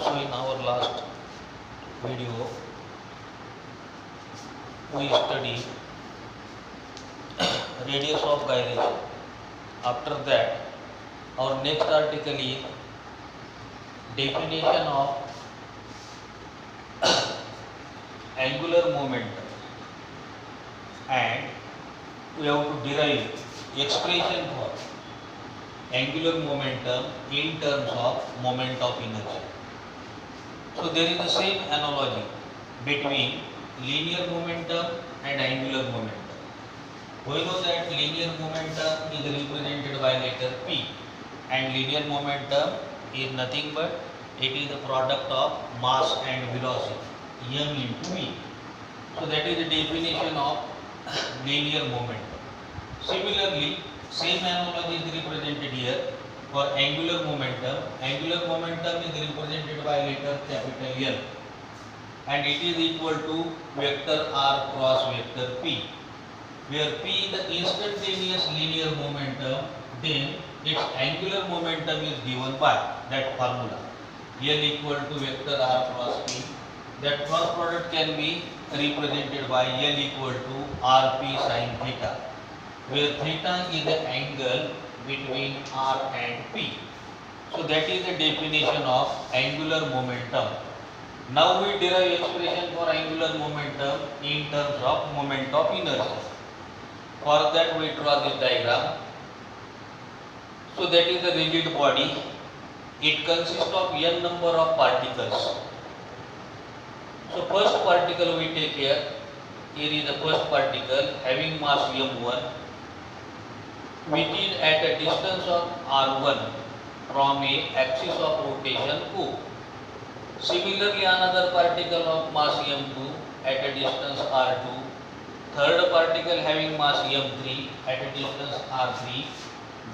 So in our last video we studied radius of gyration. After that our next article is definition of angular momentum, and we have to derive expression for angular momentum in terms of moment of inertia. So there is the same analogy between linear momentum and angular momentum. We know that linear momentum is represented by letter P, and linear momentum is nothing but it is the product of mass and velocity m into v. So that is the definition of linear momentum. Similarly, same analogy is represented here for angular momentum. Angular momentum is represented by letter capital L, and it is equal to vector r cross vector p, where p is the instantaneous linear momentum, then its angular momentum is given by that formula L equal to vector r cross p. That cross product can be represented by L equal to rp sin theta, where theta is the angle between r and p. So that is the definition of angular momentum. Now we derive expression for angular momentum in terms of moment of inertia. For that we draw this diagram. So that is the rigid body. It consists of n number of particles. So first particle we take here. Here is the first particle having mass m1, which is at a distance of r1 from a axis of rotation O. Similarly, another particle of mass m2 at a distance r2. Third particle having mass m3 at a distance r3,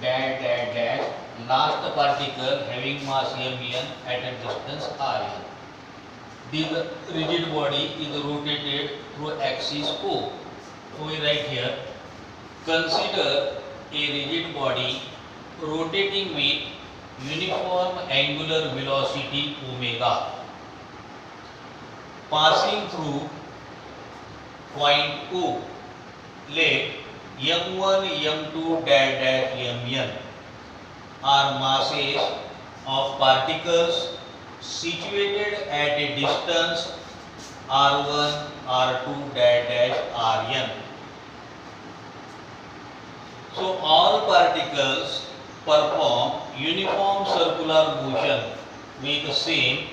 dash dash dash. Last particle having mass mn at a distance rn. This rigid body is rotated through axis O. So we write here, consider a rigid body rotating with uniform angular velocity omega, passing through point O. Let m1, m2, dash dash mn are masses of particles situated at a distance r1, r2, dash dash rn. So all particles perform uniform circular motion with the same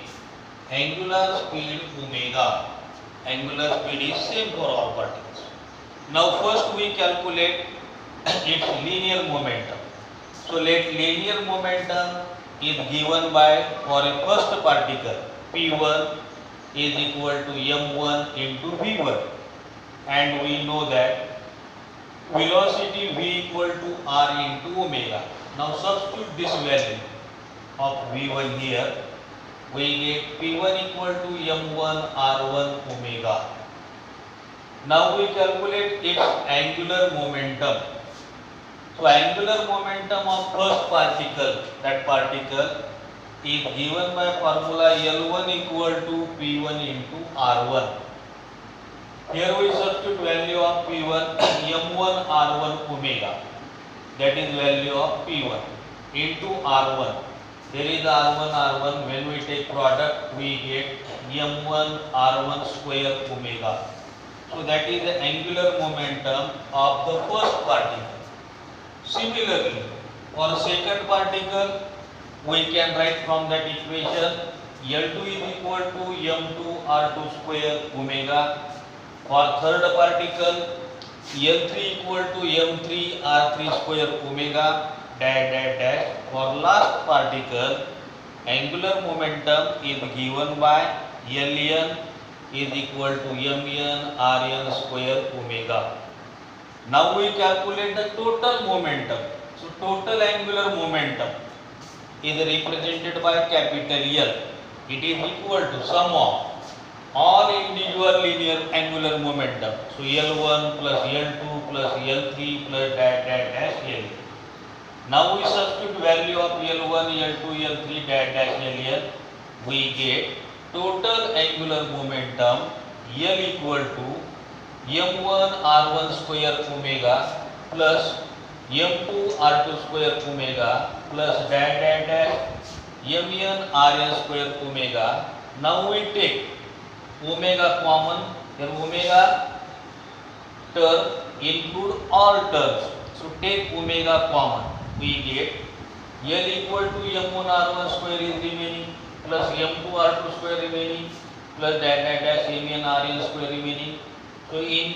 angular speed omega. Angular speed is same for all particles. Now first we calculate its linear momentum. So let linear momentum is given by, for a first particle, P1 is equal to m1 into v1, and we know that velocity v equal to r into omega. Now substitute this value of v1 here. We get P1 equal to m1 r1 omega. Now we calculate its angular momentum. So angular momentum of first particle, that particle is given by formula L1 equal to P1 into R1. Here we substitute value of P1 m1 R1 omega, that is value of P1 into R1. There is R1, when we take product we get m1 R1 square omega. So that is the angular momentum of the first particle. Similarly, for second particle, we can write from that equation L2 is equal to m2 R2 square omega. For third particle, L3 equal to m3 R3 square omega, dash dash dash. For last particle, angular momentum is given by Ln is equal to mn Rn square omega. Now we calculate the total momentum. So total angular momentum is represented by capital L. It is equal to sum of all individual linear angular momentum. So L1 plus L2 plus L3 plus dash dash dash L. Now we substitute value of L1, L2, L3 dash dash L here. we get total angular momentum L equal to m1 r1 square omega plus m2 r2 square omega plus dash dash dash mn rn square omega. Now we take omega common, then omega term include all terms. So take omega common, we get L equal to m1 r1 square is remaining plus m2 r2 square remaining plus dash dash dash mn rn square remaining. So in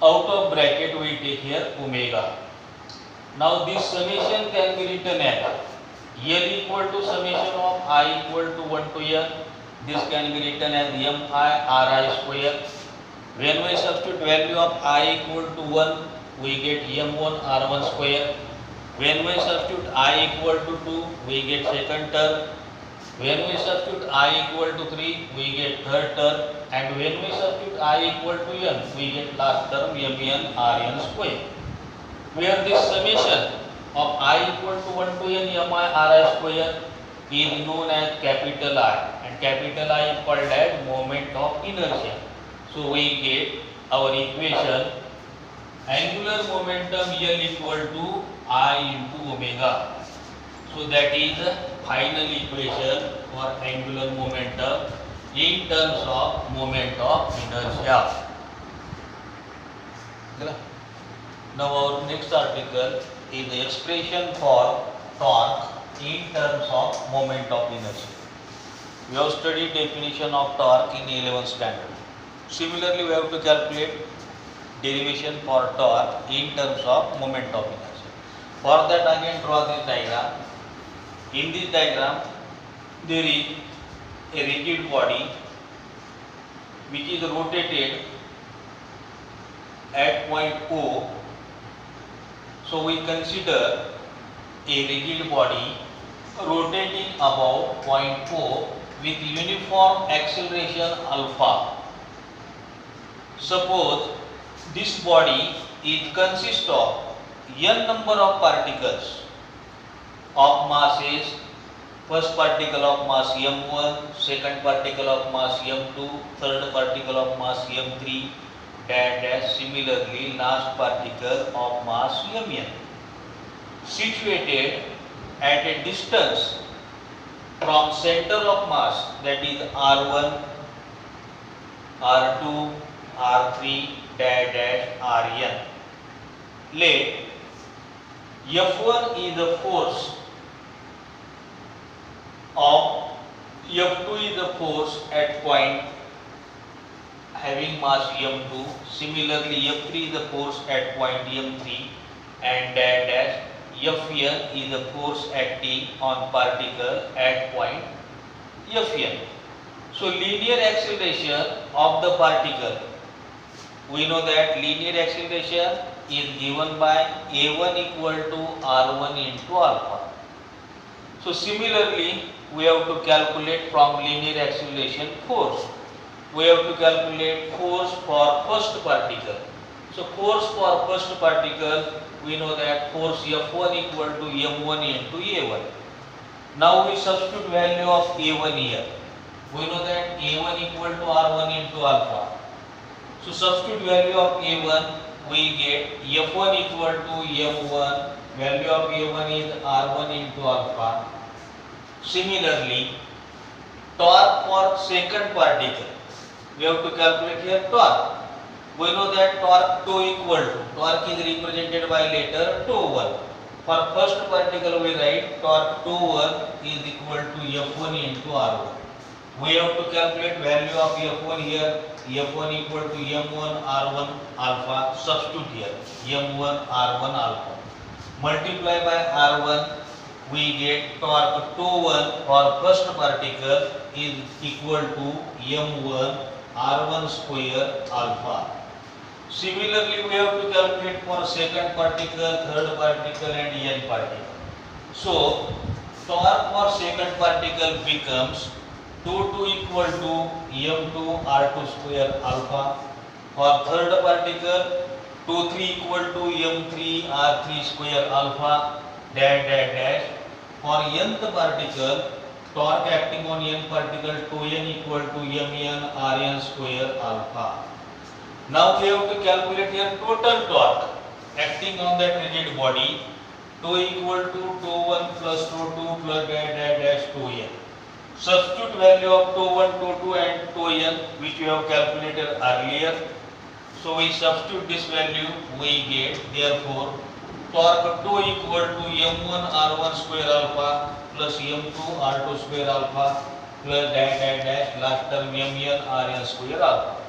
out of bracket we take here omega. Now this summation can be written as L equal to summation of I equal to 1 to n. This can be written as mi ri square. When we substitute value of I equal to 1, we get m1 r1 square. When we substitute I equal to 2, we get second term. When we substitute I equal to 3, we get third term. And when we substitute I equal to n, we get last term mn rn square. Where this summation of I equal to 1 to n mi ri square is known as capital I, and capital I is called as moment of inertia. So we get our equation angular momentum L equal to I into omega. So that is the final equation for angular momentum in terms of moment of inertia. Now our next article is the expression for torque in terms of moment of inertia. We have studied definition of torque in 11th standard. Similarly, we have to calculate derivation for torque in terms of moment of inertia. For that, again draw this diagram. In this diagram, there is a rigid body which is rotated at point O. So we consider a rigid body rotating about point O with uniform acceleration alpha. Suppose this body consists of n number of particles of masses. First particle of mass m1, second particle of mass m2, third particle of mass m3, dash dash. Similarly, last particle of mass mn, situated at a distance from center of mass, that is r1, r2, r3, dash dash rn. Let F1 is the force of F2 is the force at point having mass m2. Similarly, F3 is the force at point m3, and dash dash Fn is the force acting on particle at point Fn. So linear acceleration of the particle, we know that linear acceleration is given by a1 equal to r1 into alpha. So similarly, we have to calculate from linear acceleration force. We have to calculate force for first particle. So force for first particle, we know that force F1 equal to m1 into a1. Now we substitute value of a1 here. We know that a1 equal to r1 into alpha. So substitute value of a1, we get F1 equal to m1, value of a1 is r1 into alpha. Similarly, torque for second particle, we have to calculate here torque. We know that torque τ equal to, torque is represented by letter τ1. For first particle we write torque τ1 is equal to F1 into R1. We have to calculate value of F1 here. F1 equal to m1 r1 alpha. Substitute here m1 r1 alpha. Multiply by r1, we get torque τ1 for first particle is equal to m1 r1 square alpha. Similarly, we have to calculate for second particle, third particle and n particle. So torque for second particle becomes τ2 equal to m2 r2 square alpha. For third particle, τ3 equal to m3 r3 square alpha dash dash dash. For nth particle, torque acting on n particle to n equal to mn rn square alpha. Now we have to calculate here total torque acting on that rigid body. Tau equal to tau 1 plus tau 2 plus dash tau n. Substitute value of tau 1, tau 2 and tau n which we have calculated earlier. So we substitute this value, we get therefore torque tau equal to m1 r1 square alpha plus m2 r2 square alpha plus dash last term mn rn square alpha.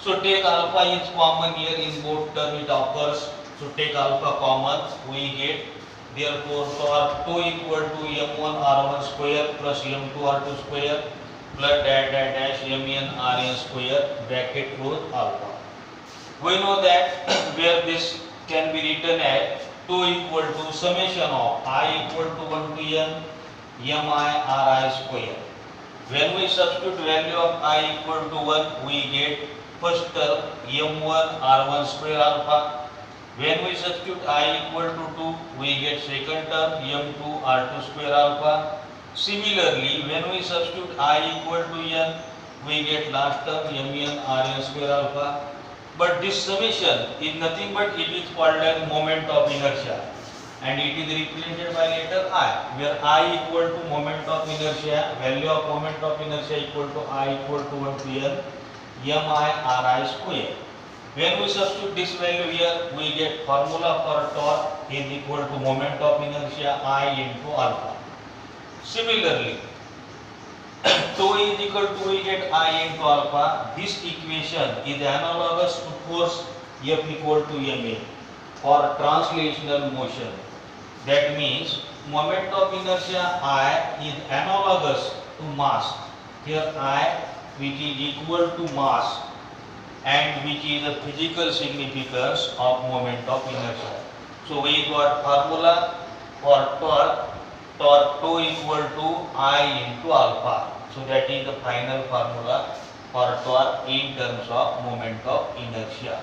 So take alpha is common here in both term it occurs. So take alpha common, we get therefore torque tau equal to m1 r1 square plus m2 r2 square plus dash mn rn square bracket close alpha. We know that where this can be written as tau equal to summation of I equal to 1 to n mi ri square. When we substitute value of I equal to 1, we get first term m1 r1 square alpha. When we substitute I equal to 2, we get second term m2 r2 square alpha. Similarly, when we substitute I equal to n, we get last term mn rn square alpha. But this summation is nothing but it is called as moment of inertia and it is represented by letter I, where I equal to moment of inertia, value of moment of inertia equal to I equal to 1 to n mi ri square. When we substitute this value here, we get formula for torque is equal to moment of inertia I into alpha. Similarly, tau is equal to we get I into alpha. This equation is analogous to force F equal to ma for translational motion. That means moment of inertia I is analogous to mass. Here I which is equal to mass and which is the physical significance of moment of inertia. So we got formula for torque tau equal to I into alpha. So that is the final formula for torque in terms of moment of inertia.